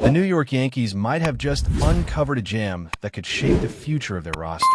The New York Yankees might have just uncovered a gem that could shape the future of their roster,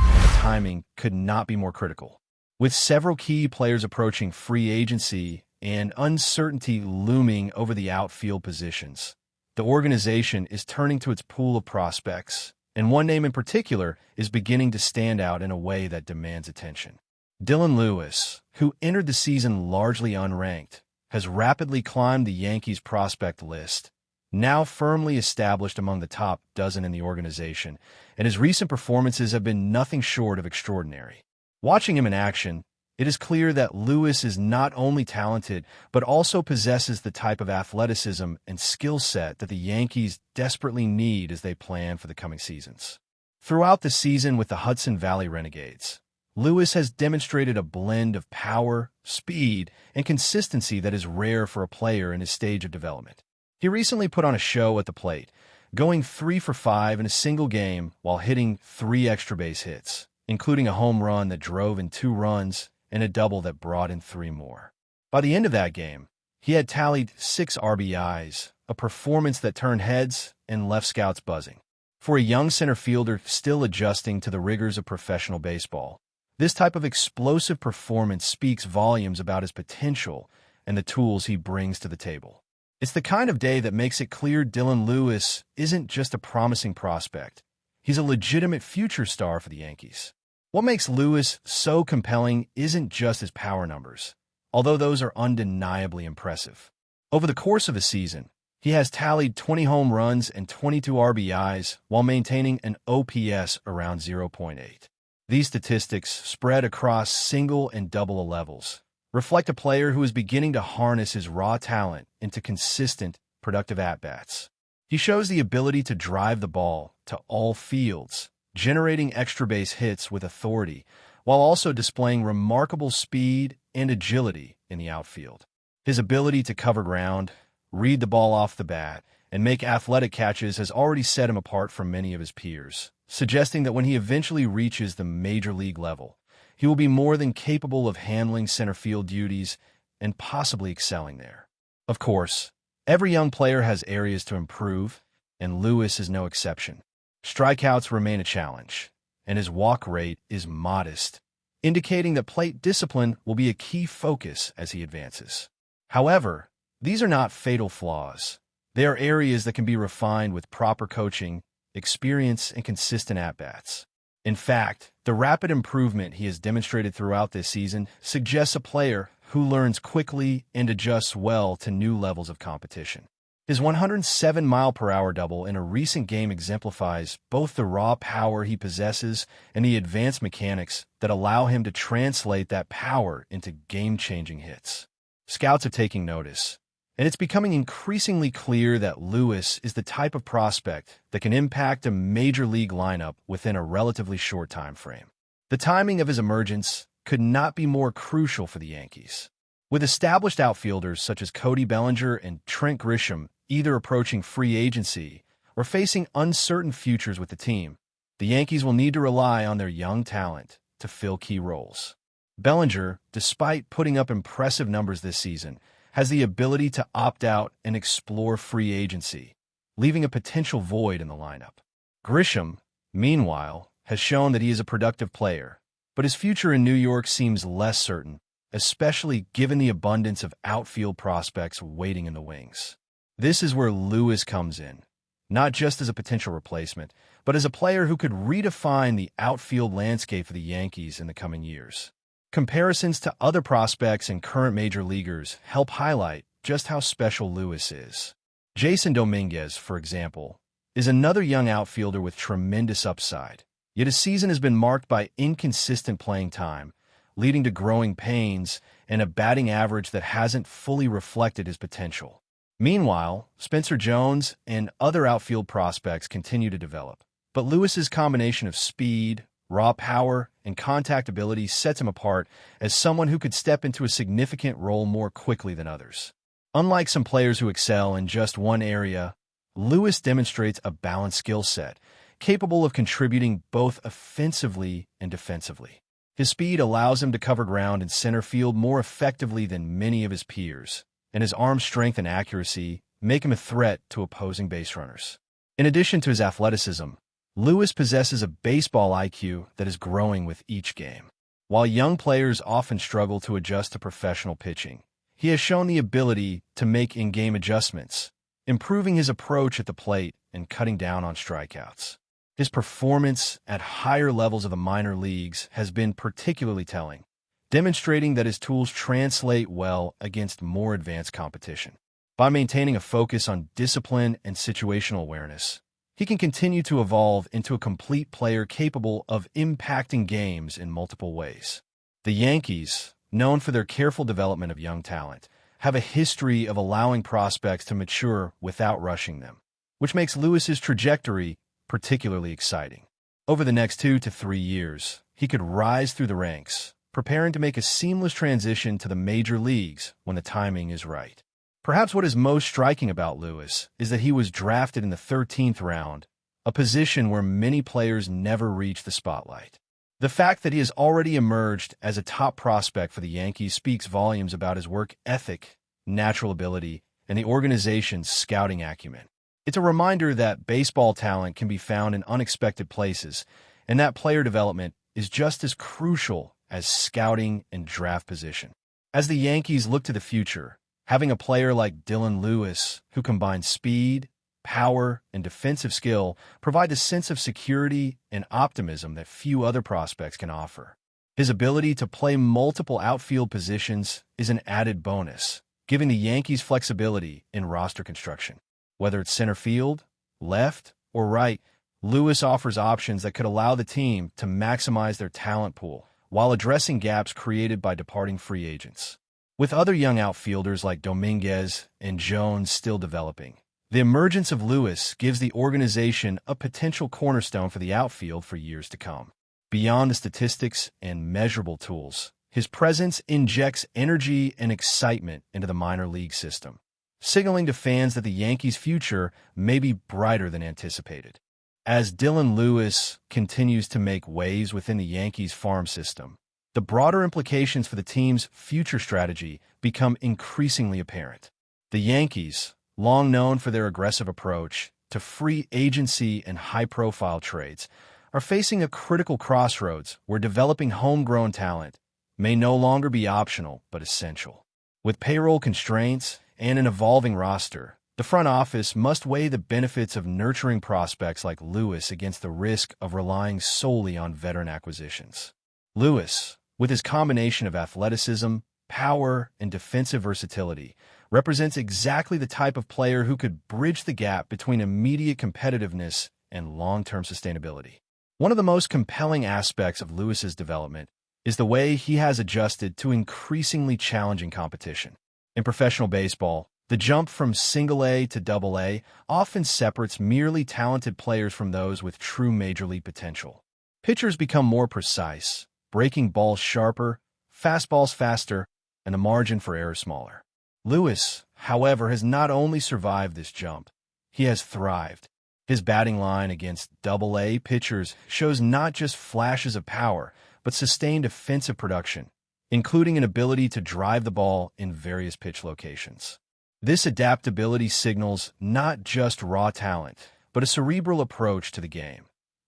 and the timing could not be more critical. With several key players approaching free agency and uncertainty looming over the outfield positions, the organization is turning to its pool of prospects, and one name in particular is beginning to stand out in a way that demands attention. Dylan Lewis, who entered the season largely unranked, has rapidly climbed the Yankees prospect list, now firmly established among the top dozen in the organization, and his recent performances have been nothing short of extraordinary. Watching him in action, it is clear that Lewis is not only talented, but also possesses the type of athleticism and skill set that the Yankees desperately need as they plan for the coming seasons. Throughout the season with the Hudson Valley Renegades, Lewis has demonstrated a blend of power, speed, and consistency that is rare for a player in his stage of development. He recently put on a show at the plate, going 3 for 5 in a single game while hitting 3 extra base hits, including a home run that drove in 2 runs and a double that brought in 3 more. By the end of that game, he had tallied 6 RBIs, a performance that turned heads and left scouts buzzing. For a young center fielder still adjusting to the rigors of professional baseball, this type of explosive performance speaks volumes about his potential and the tools he brings to the table. It's the kind of day that makes it clear Dylan Lewis isn't just a promising prospect. He's a legitimate future star for the Yankees. What makes Lewis so compelling isn't just his power numbers, although those are undeniably impressive. Over the course of a season, he has tallied 20 home runs and 22 RBIs while maintaining an OPS around 0.8. These statistics, spread across single and double levels, reflect a player who is beginning to harness his raw talent into consistent, productive at-bats. He shows the ability to drive the ball to all fields, generating extra base hits with authority, while also displaying remarkable speed and agility in the outfield. His ability to cover ground, read the ball off the bat, and make athletic catches has already set him apart from many of his peers, suggesting that when he eventually reaches the major league level, he will be more than capable of handling center field duties and possibly excelling there. Of course, every young player has areas to improve, and Lewis is no exception. Strikeouts remain a challenge, and his walk rate is modest, indicating that plate discipline will be a key focus as he advances. However, these are not fatal flaws. They are areas that can be refined with proper coaching, experience, and consistent at-bats. In fact, the rapid improvement he has demonstrated throughout this season suggests a player who learns quickly and adjusts well to new levels of competition. His 107-mile-per-hour double in a recent game exemplifies both the raw power he possesses and the advanced mechanics that allow him to translate that power into game-changing hits. Scouts are taking notice, and it's becoming increasingly clear that Lewis is the type of prospect that can impact a major league lineup within a relatively short time frame. The timing of his emergence could not be more crucial for the Yankees. With established outfielders such as Cody Bellinger and Trent Grisham either approaching free agency or facing uncertain futures with the team, the Yankees will need to rely on their young talent to fill key roles. Bellinger, despite putting up impressive numbers this season, has the ability to opt out and explore free agency, leaving a potential void in the lineup. Grisham, meanwhile, has shown that he is a productive player, but his future in New York seems less certain, especially given the abundance of outfield prospects waiting in the wings. This is where Lewis comes in, not just as a potential replacement, but as a player who could redefine the outfield landscape for the Yankees in the coming years. Comparisons to other prospects and current major leaguers help highlight just how special Lewis is. Jason Dominguez, for example, is another young outfielder with tremendous upside, yet his season has been marked by inconsistent playing time, leading to growing pains and a batting average that hasn't fully reflected his potential. Meanwhile, Spencer Jones and other outfield prospects continue to develop, but Lewis's combination of speed, raw power, and contact ability sets him apart as someone who could step into a significant role more quickly than others. Unlike some players who excel in just one area, Lewis demonstrates a balanced skill set, capable of contributing both offensively and defensively. His speed allows him to cover ground in center field more effectively than many of his peers, and his arm strength and accuracy make him a threat to opposing base runners. In addition to his athleticism, Lewis possesses a baseball IQ that is growing with each game. While young players often struggle to adjust to professional pitching, he has shown the ability to make in-game adjustments, improving his approach at the plate and cutting down on strikeouts. His performance at higher levels of the minor leagues has been particularly telling, demonstrating that his tools translate well against more advanced competition. By maintaining a focus on discipline and situational awareness, he can continue to evolve into a complete player capable of impacting games in multiple ways. The Yankees, known for their careful development of young talent, have a history of allowing prospects to mature without rushing them, which makes Lewis's trajectory particularly exciting. Over the next 2 to 3 years, he could rise through the ranks, preparing to make a seamless transition to the major leagues when the timing is right. Perhaps what is most striking about Lewis is that he was drafted in the 13th round, a position where many players never reach the spotlight. The fact that he has already emerged as a top prospect for the Yankees speaks volumes about his work ethic, natural ability, and the organization's scouting acumen. It's a reminder that baseball talent can be found in unexpected places, and that player development is just as crucial as scouting and draft position. As the Yankees look to the future, having a player like Dylan Lewis, who combines speed, power, and defensive skill, provides a sense of security and optimism that few other prospects can offer. His ability to play multiple outfield positions is an added bonus, giving the Yankees flexibility in roster construction. Whether it's center field, left, or right, Lewis offers options that could allow the team to maximize their talent pool while addressing gaps created by departing free agents. With other young outfielders like Dominguez and Jones still developing, the emergence of Lewis gives the organization a potential cornerstone for the outfield for years to come. Beyond the statistics and measurable tools, his presence injects energy and excitement into the minor league system, signaling to fans that the Yankees' future may be brighter than anticipated. As Dylan Lewis continues to make waves within the Yankees' farm system, the broader implications for the team's future strategy become increasingly apparent. The Yankees, long known for their aggressive approach to free agency and high-profile trades, are facing a critical crossroads where developing homegrown talent may no longer be optional but essential. With payroll constraints and an evolving roster, the front office must weigh the benefits of nurturing prospects like Lewis against the risk of relying solely on veteran acquisitions. Lewis, with his combination of athleticism, power, and defensive versatility, represents exactly the type of player who could bridge the gap between immediate competitiveness and long-term sustainability. One of the most compelling aspects of Lewis's development is the way he has adjusted to increasingly challenging competition. In professional baseball, the jump from single-A to double-A often separates merely talented players from those with true major league potential. Pitchers become more precise, breaking balls sharper, fastballs faster, and the margin for error smaller. Lewis, however, has not only survived this jump, he has thrived. His batting line against double-A pitchers shows not just flashes of power, but sustained offensive production, including an ability to drive the ball in various pitch locations. This adaptability signals not just raw talent, but a cerebral approach to the game,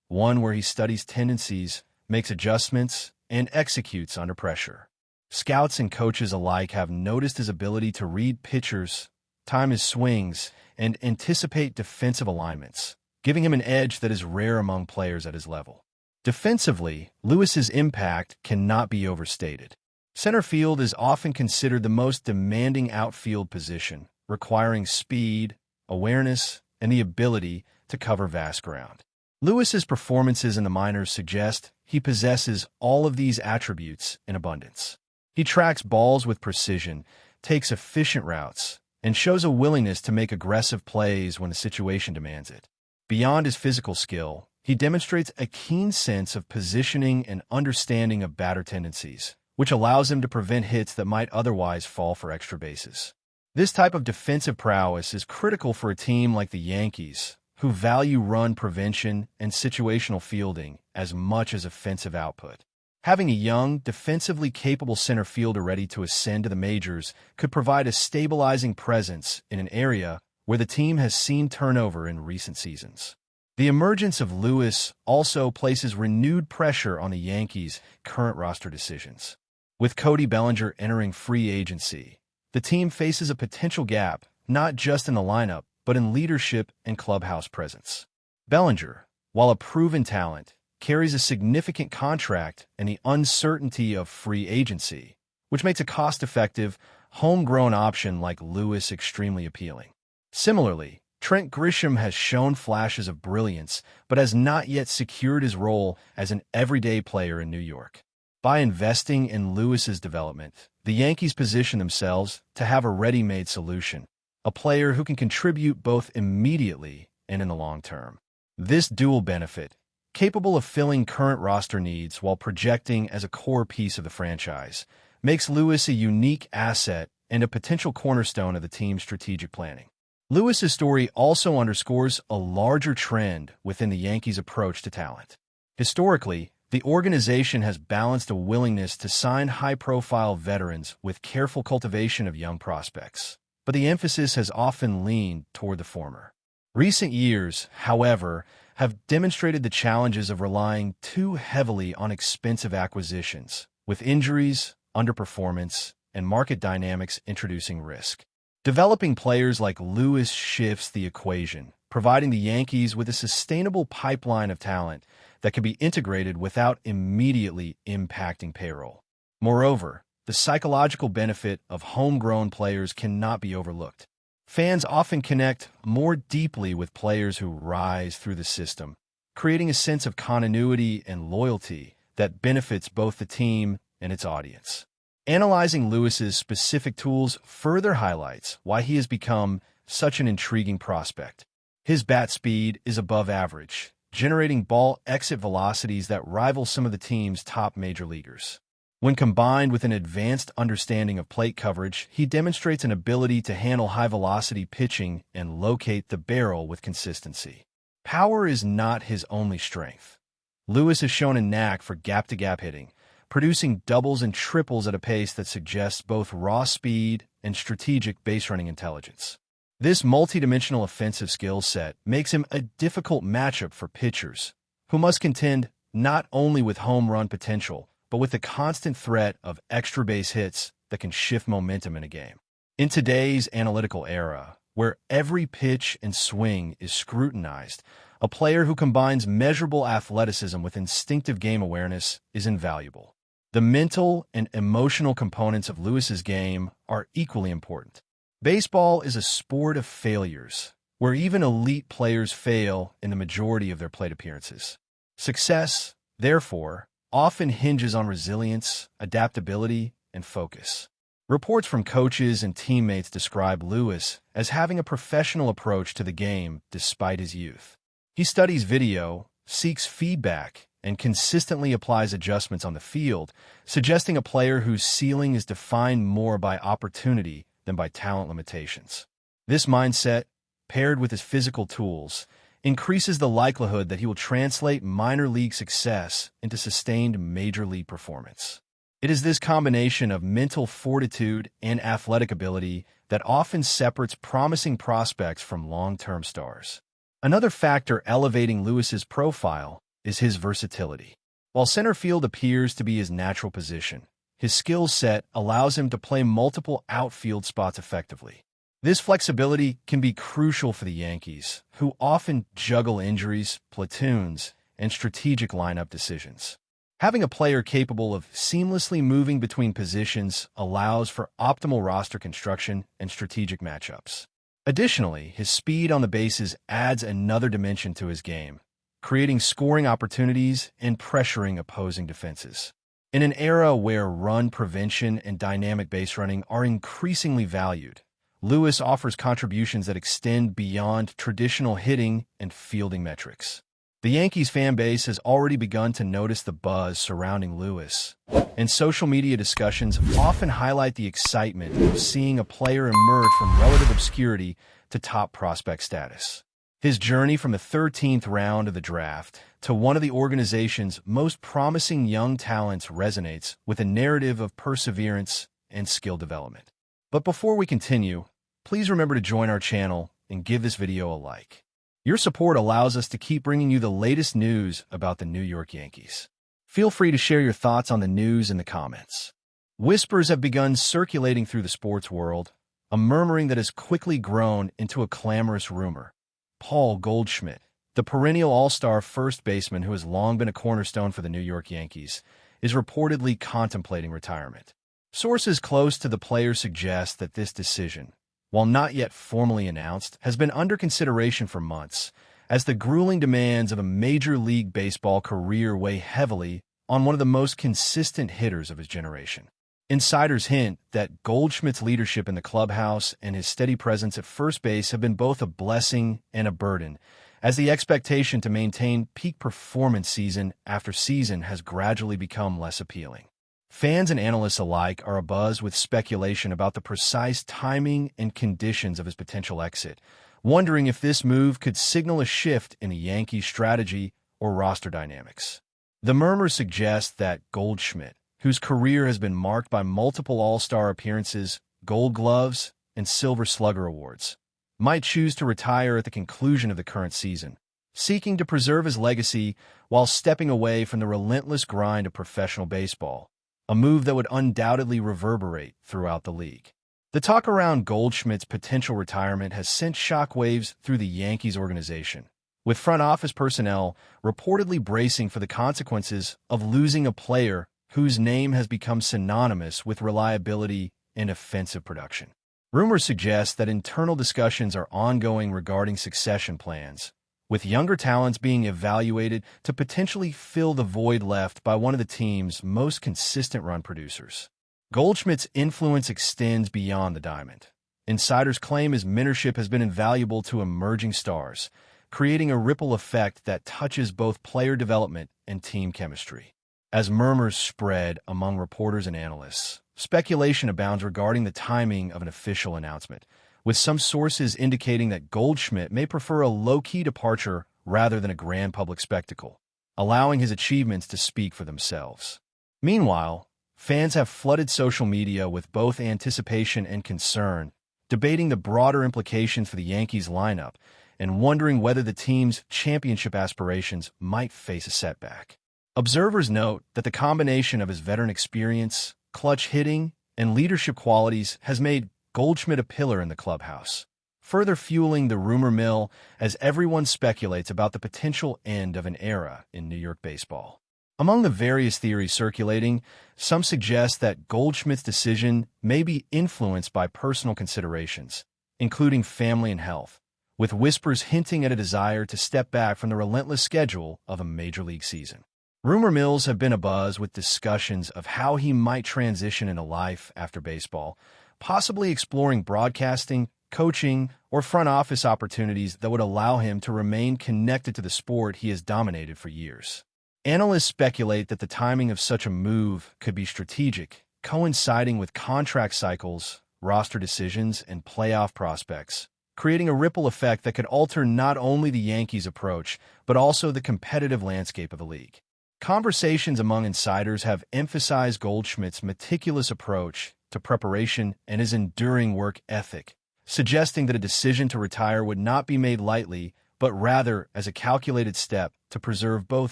one where he studies tendencies, makes adjustments, and executes under pressure. Scouts and coaches alike have noticed his ability to read pitchers, time his swings, and anticipate defensive alignments, giving him an edge that is rare among players at his level. Defensively, Lewis's impact cannot be overstated. Center field is often considered the most demanding outfield position, requiring speed, awareness, and the ability to cover vast ground. Lewis's performances in the minors suggest he possesses all of these attributes in abundance. He tracks balls with precision, takes efficient routes, and shows a willingness to make aggressive plays when the situation demands it. Beyond his physical skill, he demonstrates a keen sense of positioning and understanding of batter tendencies, which allows him to prevent hits that might otherwise fall for extra bases. This type of defensive prowess is critical for a team like the Yankees, who value run prevention and situational fielding as much as offensive output. Having a young, defensively capable center fielder ready to ascend to the majors could provide a stabilizing presence in an area where the team has seen turnover in recent seasons. The emergence of Lewis also places renewed pressure on the Yankees' current roster decisions. With Cody Bellinger entering free agency, the team faces a potential gap not just in the lineup, but in leadership and clubhouse presence. Bellinger, while a proven talent, carries a significant contract and the uncertainty of free agency, which makes a cost-effective, homegrown option like Lewis extremely appealing. Similarly, Trent Grisham has shown flashes of brilliance, but has not yet secured his role as an everyday player in New York. By investing in Lewis's development, the Yankees position themselves to have a ready-made solution, a player who can contribute both immediately and in the long term. This dual benefit, capable of filling current roster needs while projecting as a core piece of the franchise, makes Lewis a unique asset and a potential cornerstone of the team's strategic planning. Lewis's story also underscores a larger trend within the Yankees' approach to talent. Historically, the organization has balanced a willingness to sign high-profile veterans with careful cultivation of young prospects, but the emphasis has often leaned toward the former. Recent years, however, have demonstrated the challenges of relying too heavily on expensive acquisitions, with injuries, underperformance, and market dynamics introducing risk. Developing players like Lewis shifts the equation, providing the Yankees with a sustainable pipeline of talent that can be integrated without immediately impacting payroll. Moreover, the psychological benefit of homegrown players cannot be overlooked. Fans often connect more deeply with players who rise through the system, creating a sense of continuity and loyalty that benefits both the team and its audience. Analyzing Lewis's specific tools further highlights why he has become such an intriguing prospect. His bat speed is above average, generating ball exit velocities that rival some of the team's top major leaguers. When combined with an advanced understanding of plate coverage, he demonstrates an ability to handle high-velocity pitching and locate the barrel with consistency. Power is not his only strength. Lewis has shown a knack for gap-to-gap hitting, producing doubles and triples at a pace that suggests both raw speed and strategic base-running intelligence. This multidimensional offensive skill set makes him a difficult matchup for pitchers, who must contend not only with home run potential, but with the constant threat of extra base hits that can shift momentum in a game. In today's analytical era, where every pitch and swing is scrutinized, a player who combines measurable athleticism with instinctive game awareness is invaluable. The mental and emotional components of Lewis's game are equally important. Baseball is a sport of failures, where even elite players fail in the majority of their plate appearances. Success, therefore, often hinges on resilience, adaptability, and focus. Reports from coaches and teammates describe Lewis as having a professional approach to the game despite his youth. He studies video, seeks feedback, and consistently applies adjustments on the field, suggesting a player whose ceiling is defined more by opportunity than by talent limitations. This mindset, paired with his physical tools, increases the likelihood that he will translate minor league success into sustained major league performance. It is this combination of mental fortitude and athletic ability that often separates promising prospects from long-term stars. Another factor elevating Lewis's profile is his versatility. While center field appears to be his natural position, his skill set allows him to play multiple outfield spots effectively. This flexibility can be crucial for the Yankees, who often juggle injuries, platoons, and strategic lineup decisions. Having a player capable of seamlessly moving between positions allows for optimal roster construction and strategic matchups. Additionally, his speed on the bases adds another dimension to his game, creating scoring opportunities and pressuring opposing defenses. In an era where run prevention and dynamic base running are increasingly valued, Lewis offers contributions that extend beyond traditional hitting and fielding metrics. The Yankees fan base has already begun to notice the buzz surrounding Lewis, and social media discussions often highlight the excitement of seeing a player emerge from relative obscurity to top prospect status. His journey from the 13th round of the draft to one of the organization's most promising young talents resonates with a narrative of perseverance and skill development. But before we continue, please remember to join our channel and give this video a like. Your support allows us to keep bringing you the latest news about the New York Yankees. Feel free to share your thoughts on the news in the comments. Whispers have begun circulating through the sports world, a murmuring that has quickly grown into a clamorous rumor. Paul Goldschmidt, the perennial all-star first baseman who has long been a cornerstone for the New York Yankees, is reportedly contemplating retirement. Sources close to the player suggest that this decision, while not yet formally announced, has been under consideration for months, as the grueling demands of a Major League Baseball career weigh heavily on one of the most consistent hitters of his generation. Insiders hint that Goldschmidt's leadership in the clubhouse and his steady presence at first base have been both a blessing and a burden, as the expectation to maintain peak performance season after season has gradually become less appealing. Fans and analysts alike are abuzz with speculation about the precise timing and conditions of his potential exit, wondering if this move could signal a shift in the Yankees' strategy or roster dynamics. The murmurs suggest that Goldschmidt, whose career has been marked by multiple All-Star appearances, Gold Gloves, and Silver Slugger awards, might choose to retire at the conclusion of the current season, seeking to preserve his legacy while stepping away from the relentless grind of professional baseball, a move that would undoubtedly reverberate throughout the league. The talk around Goldschmidt's potential retirement has sent shockwaves through the Yankees organization, with front office personnel reportedly bracing for the consequences of losing a player whose name has become synonymous with reliability and offensive production. Rumors suggest that internal discussions are ongoing regarding succession plans, with younger talents being evaluated to potentially fill the void left by one of the team's most consistent run producers. Goldschmidt's influence extends beyond the diamond. Insiders claim his mentorship has been invaluable to emerging stars, creating a ripple effect that touches both player development and team chemistry. As murmurs spread among reporters and analysts, speculation abounds regarding the timing of an official announcement, with some sources indicating that Goldschmidt may prefer a low-key departure rather than a grand public spectacle, allowing his achievements to speak for themselves. Meanwhile, fans have flooded social media with both anticipation and concern, debating the broader implications for the Yankees lineup and wondering whether the team's championship aspirations might face a setback. Observers note that the combination of his veteran experience, clutch hitting, and leadership qualities has made Goldschmidt a pillar in the clubhouse, further fueling the rumor mill as everyone speculates about the potential end of an era in New York baseball. Among the various theories circulating, some suggest that Goldschmidt's decision may be influenced by personal considerations, including family and health, with whispers hinting at a desire to step back from the relentless schedule of a major league season. Rumor mills have been abuzz with discussions of how he might transition into life after baseball, possibly exploring broadcasting, coaching, or front office opportunities that would allow him to remain connected to the sport he has dominated for years. Analysts speculate that the timing of such a move could be strategic, coinciding with contract cycles, roster decisions, and playoff prospects, creating a ripple effect that could alter not only the Yankees' approach, but also the competitive landscape of the league. Conversations among insiders have emphasized Goldschmidt's meticulous approach to preparation and his enduring work ethic, suggesting that a decision to retire would not be made lightly, but rather as a calculated step to preserve both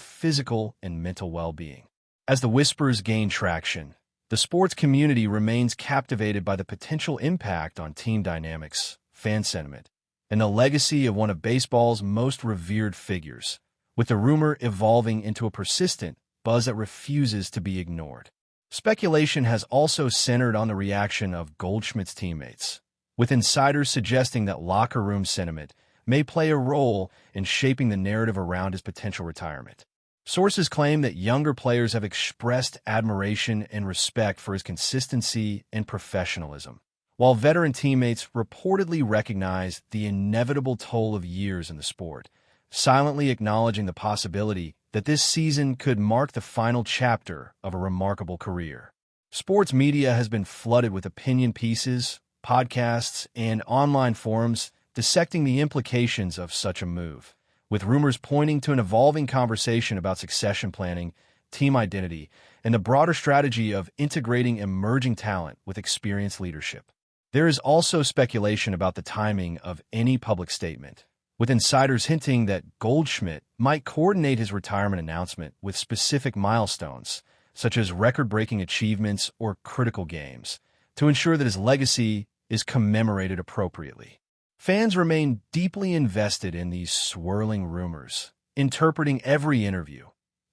physical and mental well-being. As the whispers gain traction, the sports community remains captivated by the potential impact on team dynamics, fan sentiment, and the legacy of one of baseball's most revered figures, with the rumor evolving into a persistent buzz that refuses to be ignored. Speculation has also centered on the reaction of Goldschmidt's teammates, with insiders suggesting that locker room sentiment may play a role in shaping the narrative around his potential retirement. Sources claim that younger players have expressed admiration and respect for his consistency and professionalism, while veteran teammates reportedly recognize the inevitable toll of years in the sport, silently acknowledging the possibility that this season could mark the final chapter of a remarkable career. Sports media has been flooded with opinion pieces, podcasts, and online forums dissecting the implications of such a move, with rumors pointing to an evolving conversation about succession planning, team identity, and the broader strategy of integrating emerging talent with experienced leadership. There is also speculation about the timing of any public statement, with insiders hinting that Goldschmidt might coordinate his retirement announcement with specific milestones, such as record-breaking achievements or critical games, to ensure that his legacy is commemorated appropriately. Fans remain deeply invested in these swirling rumors, interpreting every interview,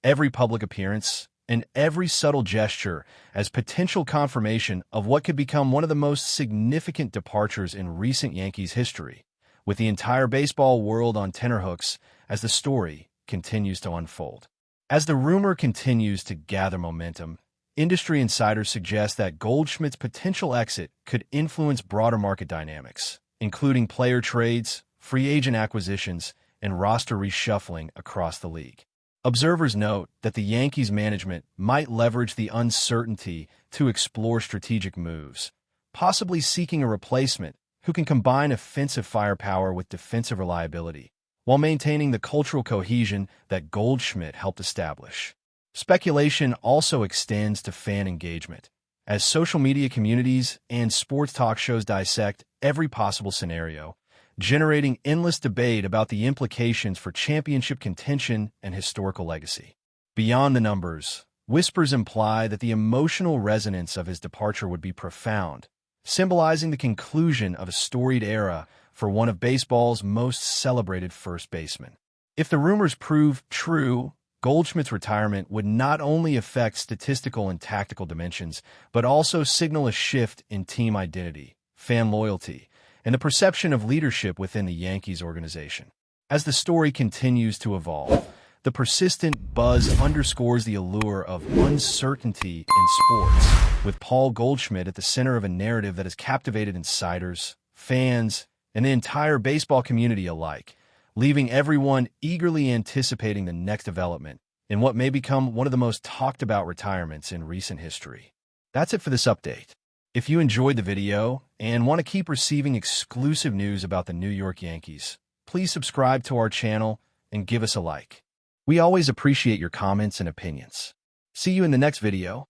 every public appearance, and every subtle gesture as potential confirmation of what could become one of the most significant departures in recent Yankees history, with the entire baseball world on tenterhooks as the story continues to unfold. As the rumor continues to gather momentum, industry insiders suggest that Goldschmidt's potential exit could influence broader market dynamics, including player trades, free agent acquisitions, and roster reshuffling across the league. Observers note that the Yankees management might leverage the uncertainty to explore strategic moves, possibly seeking a replacement who can combine offensive firepower with defensive reliability, while maintaining the cultural cohesion that Goldschmidt helped establish. Speculation also extends to fan engagement, as social media communities and sports talk shows dissect every possible scenario, generating endless debate about the implications for championship contention and historical legacy. Beyond the numbers, whispers imply that the emotional resonance of his departure would be profound, symbolizing the conclusion of a storied era for one of baseball's most celebrated first basemen. If the rumors prove true, Goldschmidt's retirement would not only affect statistical and tactical dimensions, but also signal a shift in team identity, fan loyalty, and the perception of leadership within the Yankees organization. As the story continues to evolve, the persistent buzz underscores the allure of uncertainty in sports, with Paul Goldschmidt at the center of a narrative that has captivated insiders, fans, and the entire baseball community alike, leaving everyone eagerly anticipating the next development in what may become one of the most talked-about retirements in recent history. That's it for this update. If you enjoyed the video and want to keep receiving exclusive news about the New York Yankees, please subscribe to our channel and give us a like. We always appreciate your comments and opinions. See you in the next video.